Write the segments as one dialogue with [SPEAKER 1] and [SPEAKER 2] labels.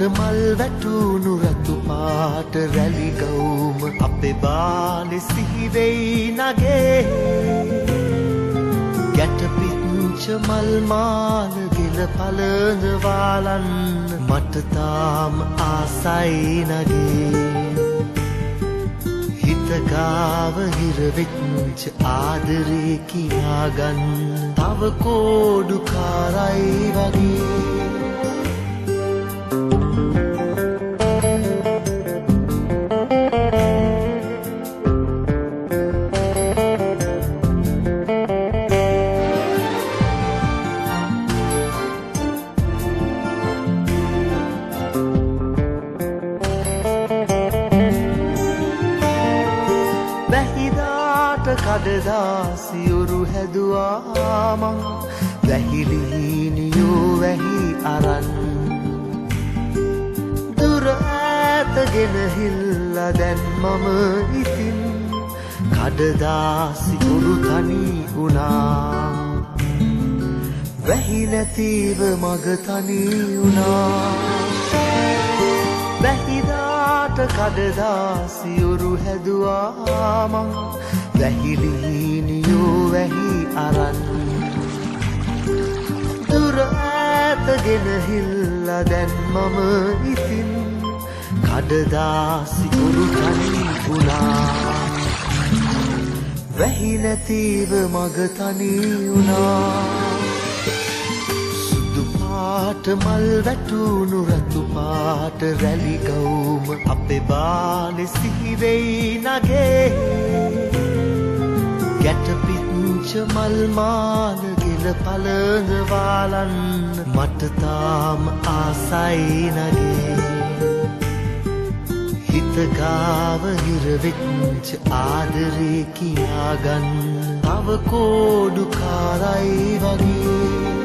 [SPEAKER 1] මල් වැටුණු රතු පාට රැලි ගවුම අපේ බාලේ සිහි වෙයි නගේ ගැට පිච්ච මල් මාල ගිල පළඳ වාලන්න මට තාම ආසයි නගේ හිත ගාව හිර වෙච්ච ආදරේ කියාගන්න තව කෝඩු කාරයි වගේ කඩදාසියුරු හැදුවා මං වැහිලිනියෝ වැහි අරන් දුර ඈතගෙන හිල්ලා දැන් මම ඉතින් කඩදාසියුරු තනි වුණා වැහි නැතිව මග තනි වුණා වැහිදාට කඩදාසියුරු හැදුවා මං වැහිලිනියෝ වැහි අරන් දුර ඈතගෙන හිල්ලා දැන් මම ඉතින් කඩදාසියුරු තනි වුණා වැහි නැතිව මග තනි වුණා සුදු පාට මල් වැටුණු රතු පාට රැලි ගවුම අපේ බාලේ සිහි වෙයි නගේ ගැට පිච්ච මල් මාල ගිල පළඳ වාලන්න මට තාම ආසයි නගේ හිත ගාව හිර වෙච්ච ආදරේ කියාගන්න තව කෝඩු කාරයි වගේ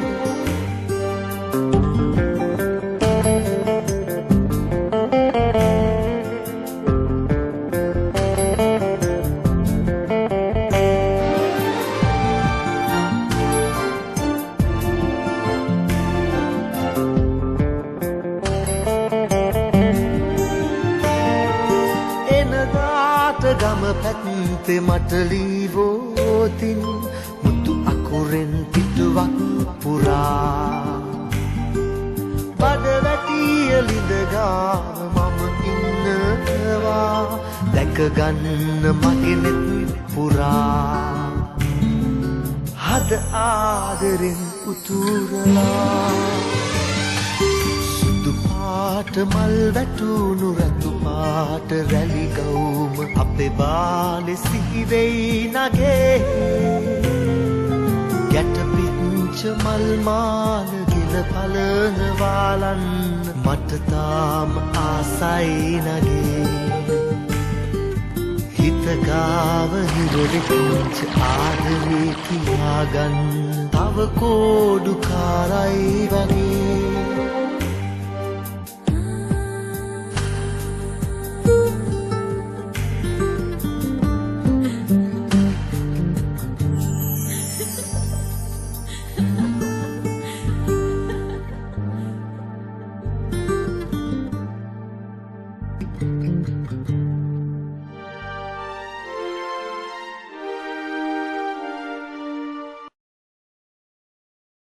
[SPEAKER 1] ගම පැත්තේ මට ලීවෝතින් මුතු අකුරෙන් පිටුවක් පුරා බඩ වැටිය ලිඳගාව මම ඉන්නවා දැකගන්න මගේ නෙත් පුරා හද ආදරෙන් උතුරලා පාට මල් වැටුණු රතු පාට රැලි ගවුම අපේ බාලේ සිහි වෙයි නගේ ගැට පිච්ච මල් මාල ගිල පළඳ වාලන්න මට තාම ආසයි නගේ හිත ගාව හිර වෙච්ච ආදරේ කියාගන්න තව කෝඩු කාරයි වගේ